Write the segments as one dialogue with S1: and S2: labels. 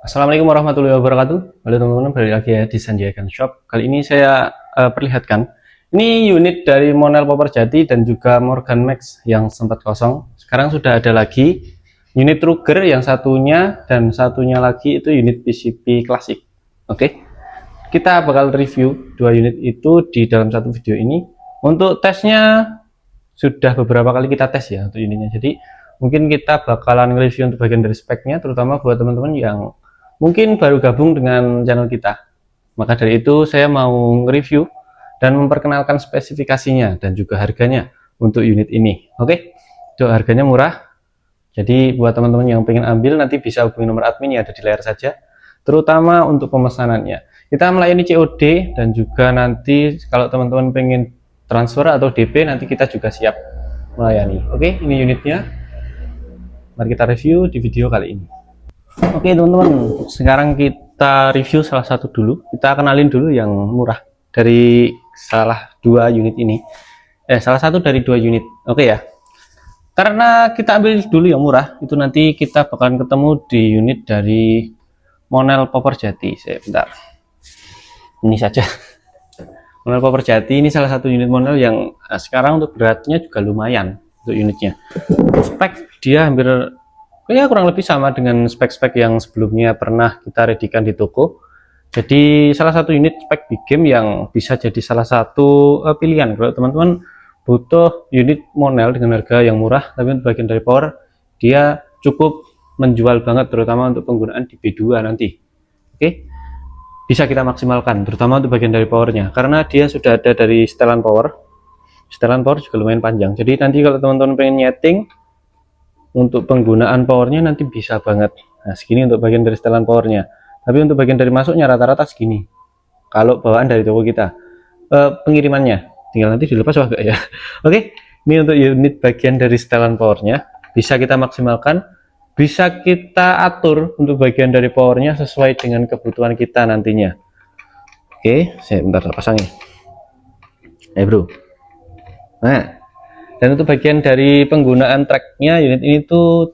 S1: Assalamualaikum warahmatullahi wabarakatuh. Halo teman-teman, balik lagi ya di Sanjaya Gun Shop. Kali ini saya perlihatkan ini unit dari Monel Popper Jati dan juga Morgan Max yang sempat kosong. Sekarang sudah ada lagi unit Ruger yang satunya dan satunya lagi itu unit PCB klasik. Oke, kita bakal review dua unit itu di dalam satu video ini. Untuk tesnya sudah beberapa kali kita tes ya untuk unitnya. Jadi mungkin kita bakalan review untuk bagian dari speknya, terutama buat teman-teman yang mungkin baru gabung dengan channel kita. Maka dari itu saya mau review dan memperkenalkan spesifikasinya dan juga harganya untuk unit ini. Oke, itu harganya murah. Jadi buat teman-teman yang pengen ambil nanti bisa hubungi nomor admin yang ada di layar saja. Terutama untuk pemesanannya. Kita melayani COD dan juga nanti kalau teman-teman pengen transfer atau DP nanti kita juga siap melayani. Oke, ini unitnya. Mari kita review di video kali ini. Oke teman-teman, sekarang kita review salah satu dulu. Kita kenalin dulu yang murah dari salah dua unit ini. Salah satu dari dua unit. Oke ya. Karena kita ambil dulu yang murah, itu nanti kita bakalan ketemu di unit dari Monel Popper Jati. Bentar. Ini saja. Monel Popper Jati ini salah satu unit Monel yang sekarang untuk beratnya juga lumayan untuk unitnya. Spek dia hampir ya kurang lebih sama dengan spek-spek yang sebelumnya pernah kita readikan di toko. Jadi salah satu unit spek big game yang bisa jadi salah satu pilihan kalau teman-teman butuh unit Monel dengan harga yang murah, tapi untuk bagian dari power dia cukup menjual banget, terutama untuk penggunaan di B2 nanti. Oke, bisa kita maksimalkan terutama untuk bagian dari powernya karena dia sudah ada dari setelan power. Setelan power juga lumayan panjang, jadi nanti kalau teman-teman pengen nyeting untuk penggunaan powernya nanti bisa banget. Nah segini untuk bagian dari setelan powernya, tapi untuk bagian dari masuknya rata-rata segini kalau bawaan dari toko kita. Pengirimannya tinggal nanti dilepas wah enggak ya. Oke, ini untuk unit bagian dari setelan powernya bisa kita maksimalkan, bisa kita atur untuk bagian dari powernya sesuai dengan kebutuhan kita nantinya. Oke, saya bentar pasangnya bro. Nah, dan untuk bagian dari penggunaan tracknya unit ini tuh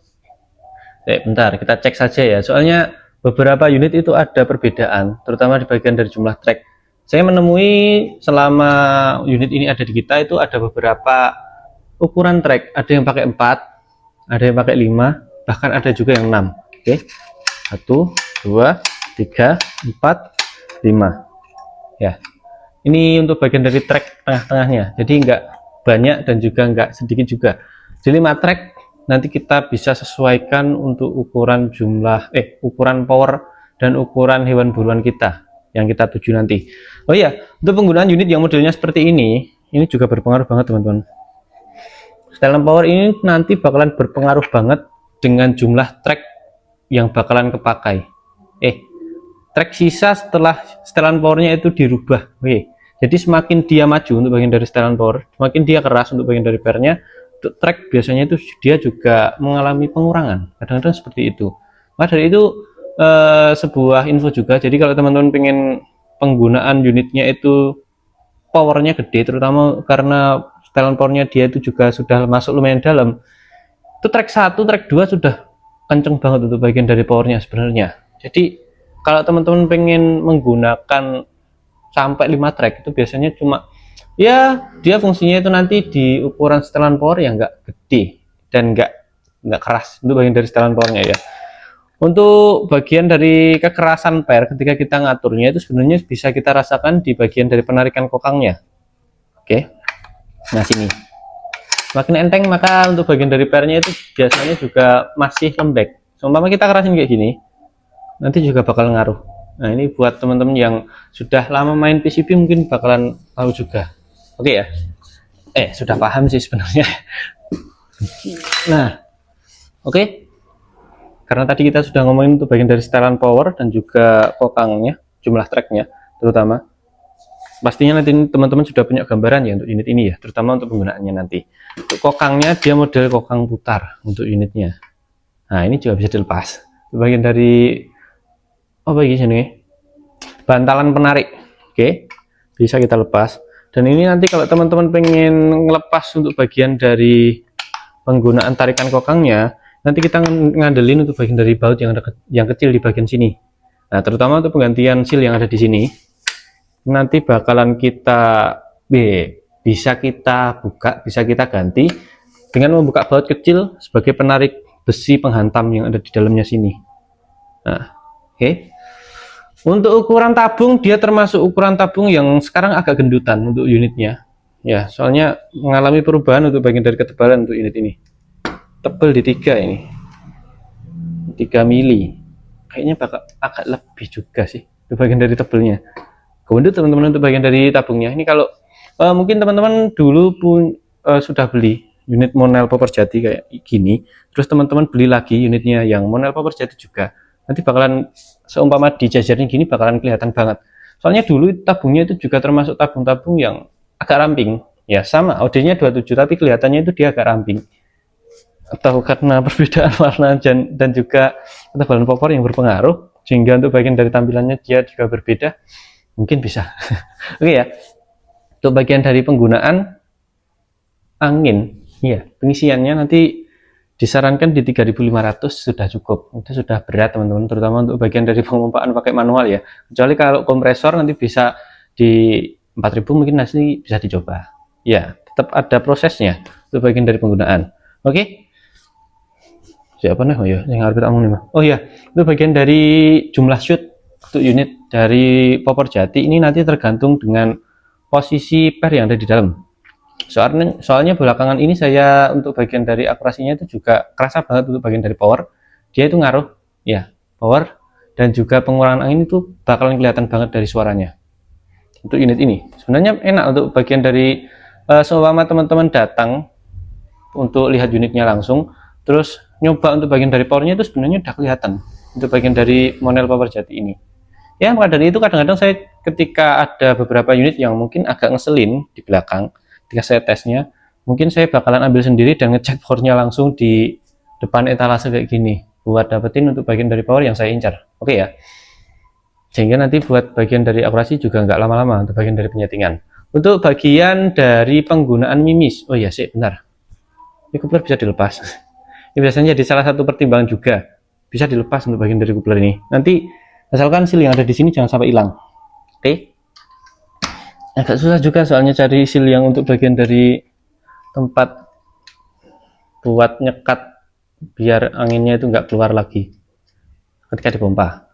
S1: bentar kita cek saja ya, soalnya beberapa unit itu ada perbedaan terutama di bagian dari jumlah track. Saya menemui selama unit ini ada di kita itu ada beberapa ukuran track, ada yang pakai 4, ada yang pakai 5, bahkan ada juga yang 6. Oke, 1 2 3 4 5 ya. Ini untuk bagian dari track tengah-tengahnya, jadi enggak banyak dan juga enggak sedikit juga. Jadi 5 track nanti kita bisa sesuaikan untuk ukuran jumlah ukuran power dan ukuran hewan buruan kita yang kita tuju nanti. Oh iya, untuk penggunaan unit yang modelnya seperti ini juga berpengaruh banget teman-teman. Setelan power ini nanti bakalan berpengaruh banget dengan jumlah track yang bakalan kepakai. Track sisa setelah setelan powernya itu dirubah. Oke. Jadi semakin dia maju untuk bagian dari setelan power, semakin dia keras untuk bagian dari pernya. Untuk track biasanya itu dia juga mengalami pengurangan. Kadang-kadang seperti itu. Maka dari itu sebuah info juga. Jadi kalau teman-teman pengen penggunaan unitnya itu powernya gede, terutama karena setelan powernya dia itu juga sudah masuk lumayan dalam. Itu track 1, track 2 sudah kenceng banget untuk bagian dari powernya sebenarnya. Jadi kalau teman-teman pengen menggunakan sampai 5 track itu biasanya cuma ya dia fungsinya itu nanti di ukuran setelan power yang enggak gede dan enggak keras untuk bagian dari setelan powernya ya. Untuk bagian dari kekerasan per ketika kita ngaturnya itu sebenarnya bisa kita rasakan di bagian dari penarikan kokangnya. Oke, nah sini makin enteng, maka untuk bagian dari pernya itu biasanya juga masih lembek. Seumpama kita kerasin kayak gini nanti juga bakal ngaruh. Nah ini buat teman-teman yang sudah lama main PCB mungkin bakalan tahu juga. Oke ya, sudah paham sih sebenarnya. Nah oke, karena tadi kita sudah ngomongin untuk bagian dari setelan power dan juga kokangnya, jumlah tracknya terutama, pastinya nanti teman-teman sudah punya gambaran ya untuk unit ini ya, terutama untuk penggunaannya nanti. Untuk kokangnya dia model kokang putar untuk unitnya. Nah ini juga bisa dilepas. Bagian dari bantalan penarik. Oke, bisa kita lepas. Dan ini nanti kalau teman-teman pengen ngelepas untuk bagian dari penggunaan tarikan kokangnya, nanti kita ngandelin untuk bagian dari baut yang kecil di bagian sini. Nah, terutama untuk penggantian seal yang ada di sini, nanti bakalan kita bisa kita buka, bisa kita ganti dengan membuka baut kecil sebagai penarik besi penghantam yang ada di dalamnya sini. Nah, oke. Untuk ukuran tabung, dia termasuk ukuran tabung yang sekarang agak gendutan untuk unitnya. Ya, soalnya mengalami perubahan untuk bagian dari ketebalan untuk unit ini. Tebal di 3 ini. 3 mili. Kayaknya bakal agak lebih juga sih untuk bagian dari tebelnya. Kemudian teman-teman untuk bagian dari tabungnya. Ini kalau mungkin teman-teman dulu pun sudah beli unit Monel Popor Jati kayak gini, terus teman-teman beli lagi unitnya yang Monel Popor Jati juga, nanti bakalan seumpama di jajarnya gini bakalan kelihatan banget. Soalnya dulu tabungnya itu juga termasuk tabung-tabung yang agak ramping. Ya sama, OD-nya 27 tapi kelihatannya itu dia agak ramping. Atau karena perbedaan warna dan juga ketebalan popor yang berpengaruh, sehingga untuk bagian dari tampilannya dia juga berbeda. Mungkin bisa. Oke ya. Untuk bagian dari penggunaan angin, ya pengisiannya nanti disarankan di 3.500 sudah cukup. Itu sudah berat teman-teman, terutama untuk bagian dari pengompaan pakai manual ya. Kecuali kalau kompresor nanti bisa di 4.000 mungkin nanti bisa dicoba. Ya, tetap ada prosesnya untuk bagian dari penggunaan. Oke. Siapa nih? Oh ya, yang harus kita omongin nih. Oh ya, itu bagian dari jumlah shoot untuk unit dari Popor Jati ini nanti tergantung dengan posisi per yang ada di dalam. Soalnya belakangan ini saya untuk bagian dari akurasinya itu juga kerasa banget untuk bagian dari power. Dia itu ngaruh ya, power dan juga pengurangan angin itu bakalan kelihatan banget dari suaranya. Untuk unit ini sebenarnya enak untuk bagian dari seumpama teman-teman datang untuk lihat unitnya langsung, terus nyoba untuk bagian dari powernya itu sebenarnya udah kelihatan untuk bagian dari Monel Popor Jati ini. Ya, maka dari itu kadang-kadang saya ketika ada beberapa unit yang mungkin agak ngeselin di belakang, ketika saya tesnya, mungkin saya bakalan ambil sendiri dan ngecek powernya langsung di depan etalase kayak gini, buat dapetin untuk bagian dari power yang saya incar. Oke ya, sehingga nanti buat bagian dari akurasi juga nggak lama-lama untuk bagian dari penyetingan. Untuk bagian dari penggunaan mimis, oh ya sih benar, ini coupler bisa dilepas. Ini biasanya jadi salah satu pertimbangan juga, bisa dilepas untuk bagian dari coupler ini. Nanti asalkan seal yang ada di sini jangan sampai hilang. Oke. Agak susah juga soalnya cari seal yang untuk bagian dari tempat buat nyekat biar anginnya itu nggak keluar lagi ketika dipompa.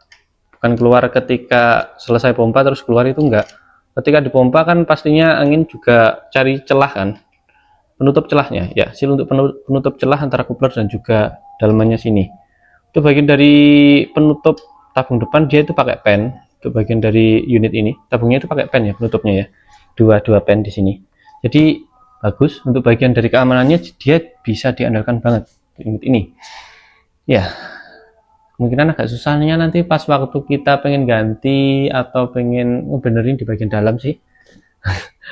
S1: Bukan keluar ketika selesai pompa terus keluar, itu enggak. Ketika dipompa kan pastinya angin juga cari celah kan, penutup celahnya ya, seal untuk penutup celah antara coupler dan juga dalamannya sini. Itu bagian dari penutup tabung depan, dia itu pakai pen. Untuk bagian dari unit ini tabungnya itu pakai pen ya, penutupnya ya, dua pen di sini. Jadi bagus untuk bagian dari keamanannya, dia bisa diandalkan banget unit ini ya. Kemungkinan agak susahnya nanti pas waktu kita pengen ganti atau pengen ngebenerin di bagian dalam sih.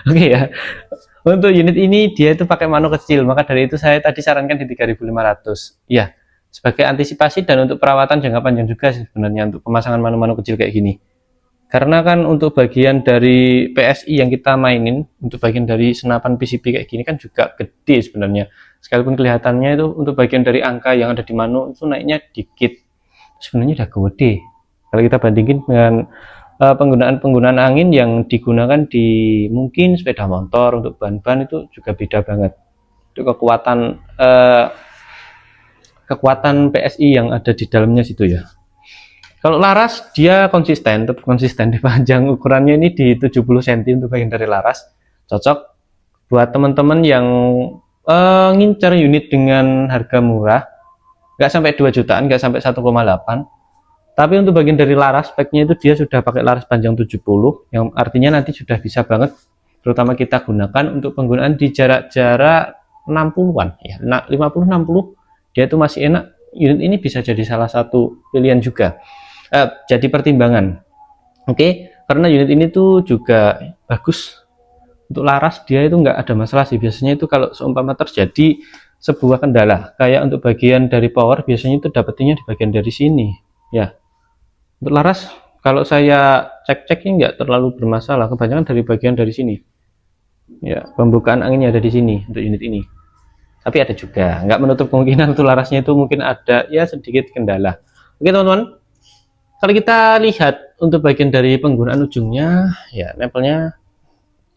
S1: Oke ya. Untuk unit ini dia itu pakai mano kecil, maka dari itu saya tadi sarankan di 3.500 ya, sebagai antisipasi dan untuk perawatan jangka panjang juga sih sebenarnya untuk pemasangan mano-mano kecil kayak gini. Karena kan untuk bagian dari PSI yang kita mainin, untuk bagian dari senapan PCB kayak gini kan juga gede sebenarnya. Sekalipun kelihatannya itu untuk bagian dari angka yang ada di mano itu naiknya dikit, sebenarnya udah gede. Kalau kita bandingin dengan penggunaan angin yang digunakan di mungkin sepeda motor, untuk ban-ban itu juga beda banget. Itu kekuatan PSI yang ada di dalamnya situ ya. Kalau laras dia konsisten, tetap konsisten di panjang, ukurannya ini di 70 cm untuk bagian dari laras. Cocok buat teman-teman yang ngincer unit dengan harga murah, nggak sampai 2 jutaan, nggak sampai 1,8. Tapi untuk bagian dari laras, speknya itu dia sudah pakai laras panjang 70, yang artinya nanti sudah bisa banget, terutama kita gunakan untuk penggunaan di jarak-jarak 60-an ya, 50-60, dia itu masih enak. Unit ini bisa jadi salah satu pilihan juga, jadi pertimbangan. Oke, karena unit ini tuh juga bagus untuk laras, dia itu nggak ada masalah sih. Biasanya itu kalau seumpama terjadi sebuah kendala kayak untuk bagian dari power, biasanya itu dapetinnya di bagian dari sini ya. Untuk laras kalau saya cek-ceknya nggak terlalu bermasalah, kebanyakan dari bagian dari sini ya, pembukaan anginnya ada di sini untuk unit ini. tapi ada juga, nggak menutup kemungkinan untuk larasnya itu mungkin ada ya sedikit kendala. Oke teman-teman, kalau kita lihat untuk bagian dari penggunaan ujungnya, ya nempelnya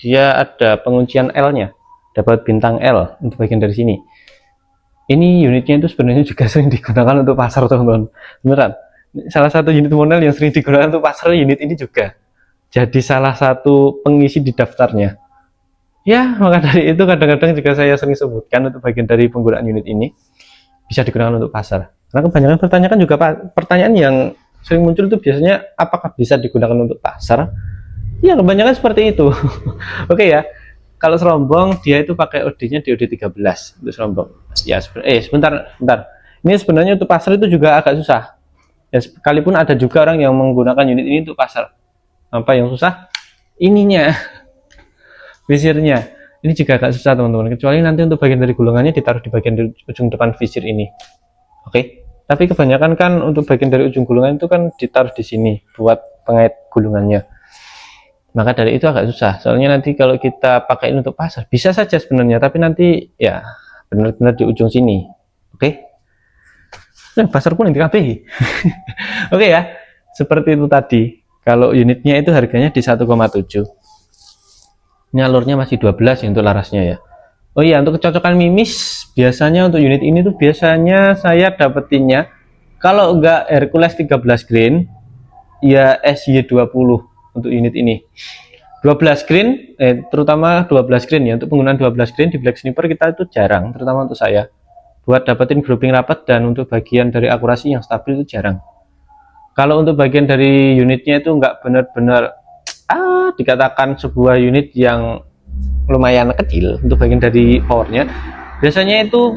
S1: dia ada penguncian L-nya, dapat bintang L untuk bagian dari sini. Ini unitnya itu sebenarnya juga sering digunakan untuk pasar teman-teman, beneran. Salah satu unit model yang sering digunakan untuk pasar, unit ini juga jadi salah satu pengisi di daftarnya. Ya, maka dari itu kadang-kadang juga saya sering sebutkan untuk bagian dari penggunaan unit ini bisa digunakan untuk pasar. Karena kebanyakan pertanyaan juga pertanyaan yang sering muncul itu biasanya apakah bisa digunakan untuk pasar? Ya, kebanyakan seperti itu. Oke ya. Kalau serombong dia itu pakai OD-nya di OD 13 untuk serombong. Ya, sebentar. Ini sebenarnya untuk pasar itu juga agak susah. Ya, sekalipun ada juga orang yang menggunakan unit ini untuk pasar. Apa yang susah? Ininya. Visirnya ini juga agak susah teman-teman, kecuali nanti untuk bagian dari gulungannya ditaruh di bagian dari ujung depan visir ini. Oke, tapi kebanyakan kan untuk bagian dari ujung gulungan itu kan ditaruh di sini buat pengait gulungannya. Maka dari itu agak susah, soalnya nanti kalau kita pakai ini untuk pasar bisa saja sebenarnya, tapi nanti ya benar-benar di ujung sini. Oke, nah pasar pun nanti KPI. Oke ya, seperti itu tadi. Kalau unitnya itu harganya di 1,7. Ini alurnya masih 12 ya untuk larasnya ya. Oh iya, untuk kecocokan mimis biasanya untuk unit ini tuh biasanya saya dapetinnya kalau enggak Hercules 13 grain ya SY20 untuk unit ini. 12 grain terutama 12 grain ya, untuk penggunaan 12 grain di Black Sniper kita itu jarang, terutama untuk saya. Buat dapetin grouping rapat dan untuk bagian dari akurasi yang stabil itu jarang. Kalau untuk bagian dari unitnya itu enggak benar-benar dikatakan sebuah unit yang lumayan kecil untuk bagian dari powernya, biasanya itu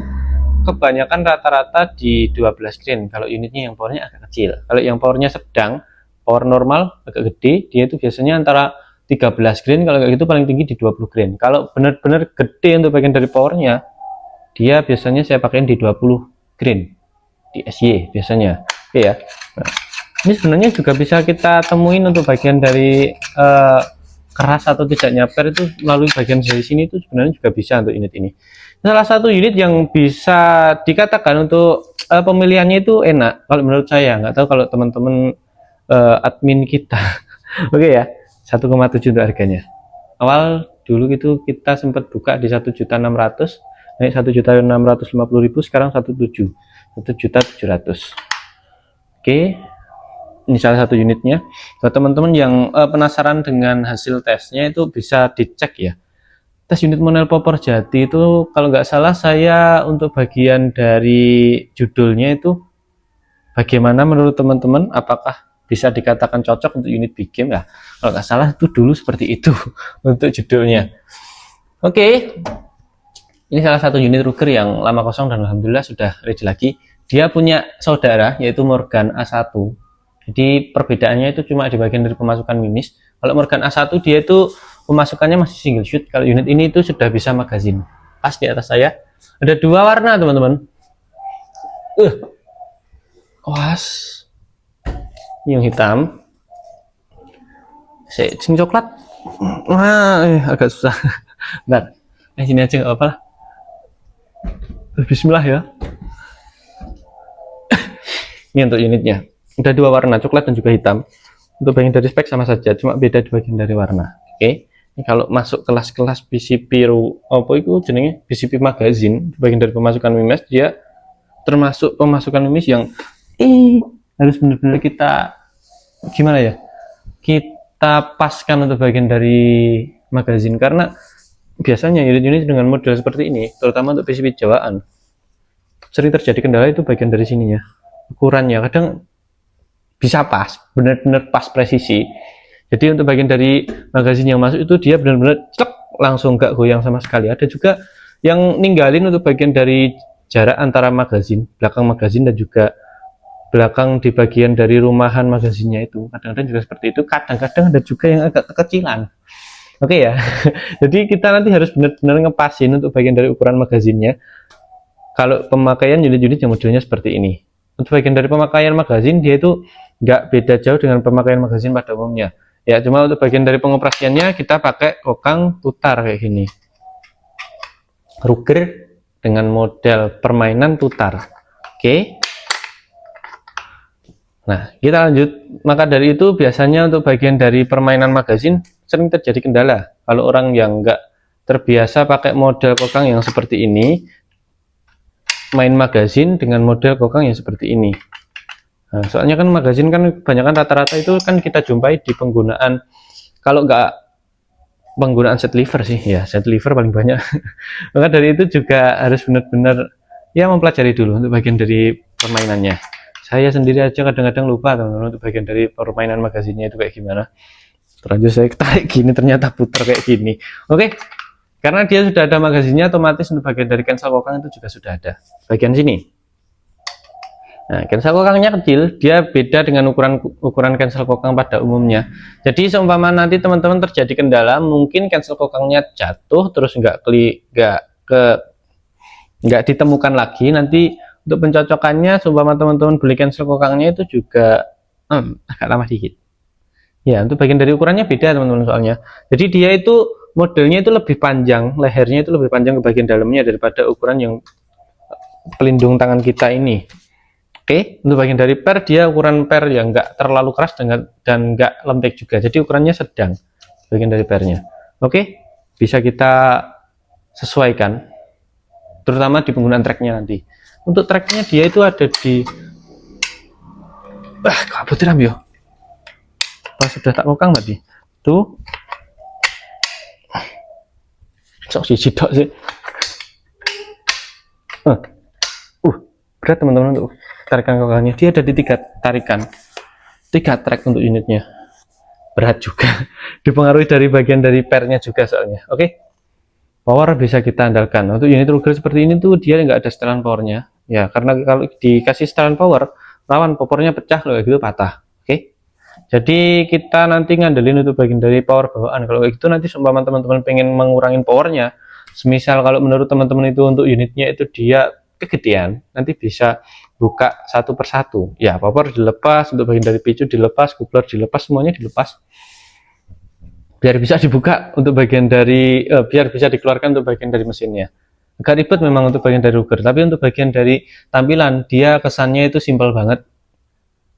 S1: kebanyakan rata-rata di 12 grain kalau unitnya yang powernya agak kecil. Kalau yang powernya sedang, power normal agak gede, dia itu biasanya antara 13 grain, kalau kayak gitu paling tinggi di 20 grain. Kalau benar-benar gede untuk bagian dari powernya, dia biasanya saya pakai di 20 grain di SY biasanya. Oke ya. Nah, ini sebenarnya juga bisa kita temuin untuk bagian dari keras atau tidak nyaper itu melalui bagian dari sini, itu sebenarnya juga bisa untuk unit ini. Salah satu unit yang bisa dikatakan untuk pemilihannya itu enak kalau menurut saya, nggak tahu kalau teman-teman admin kita. Oke ya, 1,7 untuk harganya. Awal dulu itu kita sempat buka di 1.600.000, naik 1.650.000, sekarang 1.700.000. Oke, ini salah satu unitnya. Buat teman-teman yang penasaran dengan hasil tesnya itu bisa dicek ya. Tes unit Monel Popor Jati itu kalau nggak salah saya untuk bagian dari judulnya itu bagaimana menurut teman-teman, apakah bisa dikatakan cocok untuk unit big game ya? Kalau nggak salah itu dulu seperti itu untuk judulnya. Oke, ini salah satu unit Ruger yang lama kosong dan alhamdulillah sudah ready lagi. Dia punya saudara yaitu Morgan A1. Jadi perbedaannya itu cuma di bagian dari pemasukan mimis. Kalau Morgan A1 dia itu pemasukannya masih single shoot. Kalau unit ini itu sudah bisa magazin. Pas di atas saya ada dua warna teman-teman. Was, yang hitam, sing coklat. Wah, agak susah. Bentar, sini aja nggak apa-apa lah. Bismillah ya. Ini untuk unitnya. Ada dua warna, coklat dan juga hitam. Untuk bagian dari spek sama saja, cuma beda di bagian dari warna. Oke. Ini kalau masuk kelas-kelas BCP apa itu jenenge BCP magazine, bagian dari pemasukan mimis dia termasuk pemasukan mimis yang harus benar-benar kita gimana ya? Kita paskan untuk bagian dari magazine, karena biasanya unit-unit dengan model seperti ini, terutama untuk PCP Jawaan, sering terjadi kendala itu bagian dari sininya. Ukurannya kadang bisa pas, benar-benar pas presisi. Jadi untuk bagian dari magazin yang masuk itu dia benar-benar langsung nggak goyang sama sekali. Ada juga yang ninggalin untuk bagian dari jarak antara magazin, belakang magazin dan juga belakang di bagian dari rumahan magazinnya itu. Kadang-kadang juga seperti itu. Kadang-kadang ada juga yang agak kekecilan. Oke ya. Jadi kita nanti harus benar-benar ngepasin untuk bagian dari ukuran magazinnya. Kalau pemakaian unit-unit yang modelnya seperti ini. Untuk bagian dari pemakaian magazin dia itu nggak beda jauh dengan pemakaian magazin pada umumnya ya, cuma untuk bagian dari pengoperasiannya kita pakai kokang putar kayak gini. Ruger dengan model permainan putar. Oke. Nah, kita lanjut. Maka dari itu biasanya untuk bagian dari permainan magazin sering terjadi kendala. Kalau orang yang nggak terbiasa pakai model kokang yang seperti ini, main magazin dengan model kokang yang seperti ini. Nah, soalnya kan magazin kan kebanyakan rata-rata itu kan kita jumpai di penggunaan, kalau nggak penggunaan set lever sih, ya set lever paling banyak. Maka dari itu juga harus benar-benar ya mempelajari dulu untuk bagian dari permainannya. Saya sendiri aja kadang-kadang lupa teman-teman untuk bagian dari permainan magazinnya itu kayak gimana. Terlanjur saya tarik gini ternyata putar kayak gini. Oke, karena dia sudah ada magazinnya, otomatis untuk bagian dari cancel kokang itu juga sudah ada bagian sini. Nah, cancel kokangnya kecil, dia beda dengan ukuran cancel kokang pada umumnya. Jadi seumpama nanti teman-teman terjadi kendala, mungkin cancel kokangnya jatuh terus nggak ditemukan lagi. Nanti untuk pencocokannya, seumpama teman-teman beli cancel kokangnya itu juga agak lama dikit. Ya, untuk bagian dari ukurannya beda teman-teman soalnya. Jadi dia itu modelnya itu lebih panjang, lehernya itu lebih panjang ke bagian dalamnya daripada ukuran yang pelindung tangan kita ini. Oke, untuk bagian dari per, dia ukuran per yang nggak terlalu keras dan nggak lembek juga. Jadi ukurannya sedang bagian dari pernya. Oke, bisa kita sesuaikan, terutama di penggunaan tracknya nanti. Untuk tracknya dia itu ada di kabut tiram yo. Pas sudah tak kokang tadi. Tuh. Sok siji tok sih. Berat teman-teman untuk tarikan kokangnya. Dia ada di 3 tarikan. 3 track untuk unitnya. Berat juga. Dipengaruhi dari bagian dari pernya juga soalnya. Oke. Power bisa kita andalkan. Untuk unit Ruger seperti ini tuh dia nggak ada setelan powernya. Ya, karena kalau dikasih setelan power, rawan popornya pecah loh, gitu patah. Oke. Jadi kita nanti ngandelin untuk bagian dari power bawaan. Kalau kayak gitu nanti seumpama teman-teman pengen mengurangin powernya, semisal kalau menurut teman-teman itu untuk unitnya itu dia kegedean, nanti bisa buka satu persatu. Ya, power dilepas, untuk bagian dari picu dilepas, coupler dilepas, semuanya dilepas. Biar bisa dibuka untuk bagian dari biar bisa dikeluarkan untuk bagian dari mesinnya. Agak ribet memang untuk bagian dari Ruger, tapi untuk bagian dari tampilan dia kesannya itu simpel banget.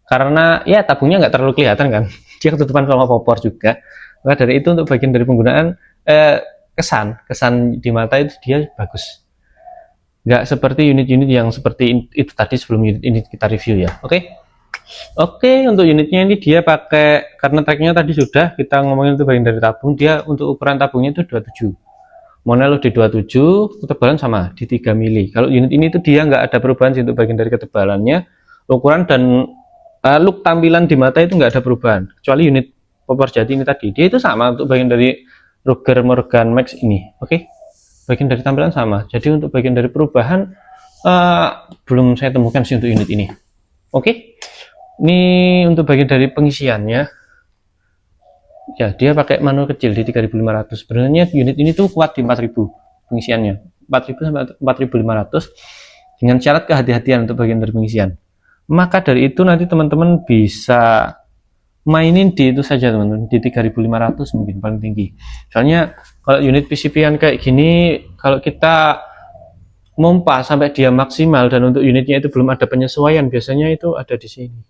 S1: Karena ya tabungnya nggak terlalu kelihatan kan, dia ketutupan sama popor juga. Maka dari itu untuk bagian dari penggunaan kesan di mata itu dia bagus. Nggak seperti unit-unit yang seperti itu tadi sebelum unit ini kita review ya. Oke, untuk unitnya ini dia pakai, karena tracknya tadi sudah kita ngomongin untuk bagian dari tabung, dia untuk ukuran tabungnya itu 27. Monel di 27, ketebalan sama di 3 mili. Kalau unit ini itu dia nggak ada perubahan sih untuk bagian dari ketebalannya, ukuran dan look tampilan di mata itu nggak ada perubahan. Kecuali unit popor jati ini tadi, dia itu sama untuk bagian dari Ruger Morgan Max ini. Oke, bagian dari tampilan sama. Jadi untuk bagian dari perubahan belum saya temukan sih untuk unit ini. Oke. Ini untuk bagian dari pengisiannya, ya dia pakai manual kecil di 3500. Sebenarnya unit ini tuh kuat di 4000 pengisiannya, 4000 sampai 4500 dengan syarat kehati-hatian untuk bagian dari pengisian. Maka dari itu nanti teman-teman bisa mainin di itu saja teman-teman, di 3500 mungkin paling tinggi. Soalnya kalau unit PCP-an kayak gini, kalau kita mompa sampai dia maksimal dan untuk unitnya itu belum ada penyesuaian, biasanya itu ada di sini.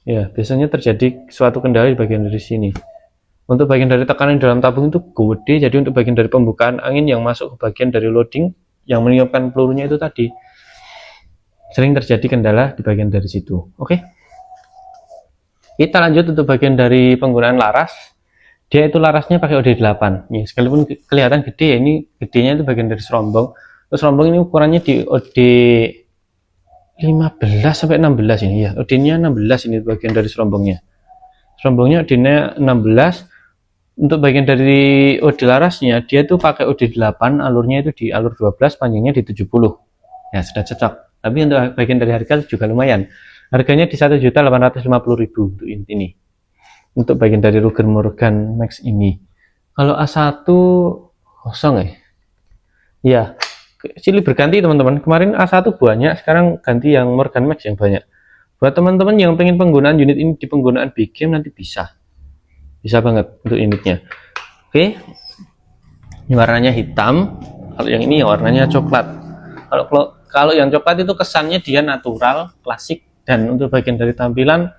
S1: Ya, biasanya terjadi suatu kendala di bagian dari sini. Untuk bagian dari tekanan dalam tabung itu gede, jadi untuk bagian dari pembukaan angin yang masuk ke bagian dari loading yang meniupkan pelurunya itu tadi sering terjadi kendala di bagian dari situ. Oke. Kita lanjut untuk bagian dari penggunaan laras. Dia itu larasnya pakai OD8. Ya, sekalipun kelihatan gede ya, ini gedenya itu bagian dari serombong. Terus serombong ini ukurannya di OD 15 sampai 16 ini ya. OD-nya 16 ini bagian dari serombongnya. Serombongnya OD-nya 16. Untuk bagian dari OD larasnya dia tuh pakai OD8, alurnya itu di alur 12, panjangnya di 70. Ya, sudah cocok. Tapi untuk bagian dari harga juga lumayan. Harganya di 1.850.000 untuk ini. Untuk bagian dari Ruger Morgan Max ini. Kalau A1 kosong ya. Ya, silih berganti teman-teman. Kemarin A1 banyak, sekarang ganti yang Morgan Max yang banyak. Buat teman-teman yang pengen penggunaan unit ini di penggunaan big game nanti bisa banget untuk unitnya. Oke, ini warnanya hitam. Kalau yang ini warnanya coklat. Kalau yang coklat itu kesannya dia natural, klasik, dan untuk bagian dari tampilan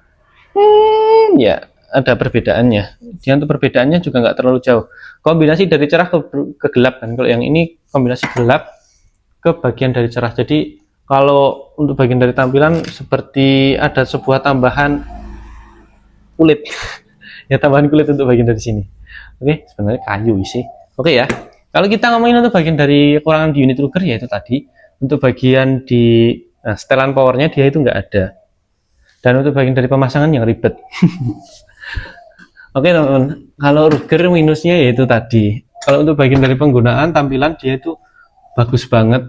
S1: ya ada perbedaannya. Dia untuk perbedaannya juga nggak terlalu jauh. Kombinasi dari cerah ke gelap kan. Kalau yang ini kombinasi gelap ke bagian dari cerah. Jadi kalau untuk bagian dari tampilan seperti ada sebuah tambahan kulit. Ya tambahan kulit untuk bagian dari sini. Oke, sebenarnya kayu sih. Oke ya. Kalau kita ngomongin untuk bagian dari kekurangan di unit Ruger ya itu tadi. Untuk bagian di setelan powernya dia itu nggak ada. Dan untuk bagian dari pemasangan yang ribet. Oke teman-teman, kalau Ruger minusnya yaitu tadi. Kalau untuk bagian dari penggunaan tampilan dia itu bagus banget.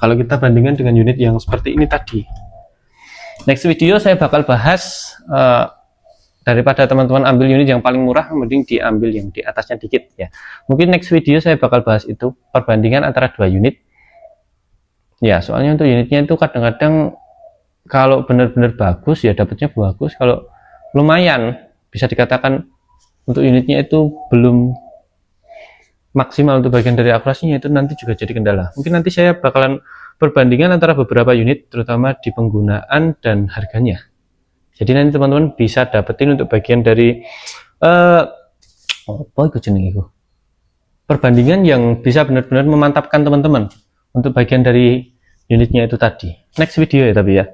S1: Kalau kita bandingkan dengan unit yang seperti ini tadi. Next video saya bakal bahas daripada teman-teman ambil unit yang paling murah, mending diambil yang di atasnya dikit ya. Mungkin next video saya bakal bahas itu perbandingan antara dua unit. Ya, soalnya untuk unitnya itu kadang-kadang kalau benar-benar bagus ya dapatnya bagus, kalau lumayan bisa dikatakan untuk unitnya itu belum maksimal untuk bagian dari akurasinya, itu nanti juga jadi kendala. Mungkin nanti saya bakalan perbandingan antara beberapa unit terutama di penggunaan dan harganya. Jadi nanti teman-teman bisa dapetin untuk bagian dari apa itu jeneng itu? Perbandingan yang bisa benar-benar memantapkan teman-teman untuk bagian dari unitnya itu tadi. Next video ya tapi ya.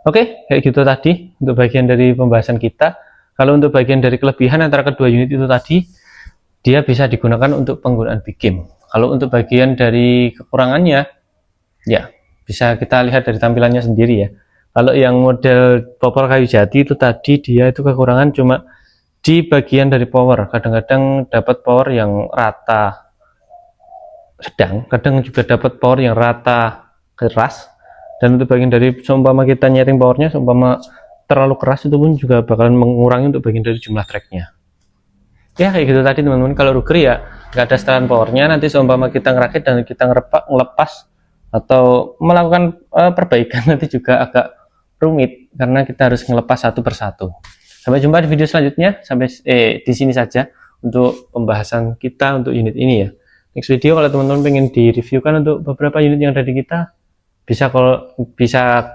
S1: Oke, kayak gitu tadi untuk bagian dari pembahasan kita. Kalau untuk bagian dari kelebihan antara kedua unit itu tadi, dia bisa digunakan untuk penggunaan big game. Kalau untuk bagian dari kekurangannya, ya bisa kita lihat dari tampilannya sendiri ya. Kalau yang model popor kayu jati itu tadi dia itu kekurangan cuma di bagian dari power. Kadang-kadang dapat power yang rata sedang, kadang juga dapat power yang rata keras. Dan untuk bagian dari seumpama kita nyeting powernya, seumpama terlalu keras itu pun juga bakalan mengurangi untuk bagian dari jumlah tracknya. Ya kayak gitu tadi teman-teman. Kalau Ruger ya nggak ada setelan powernya, nanti seumpama kita ngerakit dan kita ngelepas atau melakukan perbaikan nanti juga agak rumit karena kita harus ngelepas satu persatu. Sampai jumpa di video selanjutnya. Sampai di sini saja untuk pembahasan kita untuk unit ini ya. Next video kalau teman-teman pengen direviewkan untuk beberapa unit yang ada di kita, bisa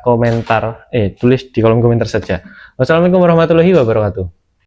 S1: komentar tulis di kolom komentar saja. Wassalamualaikum warahmatullahi wabarakatuh.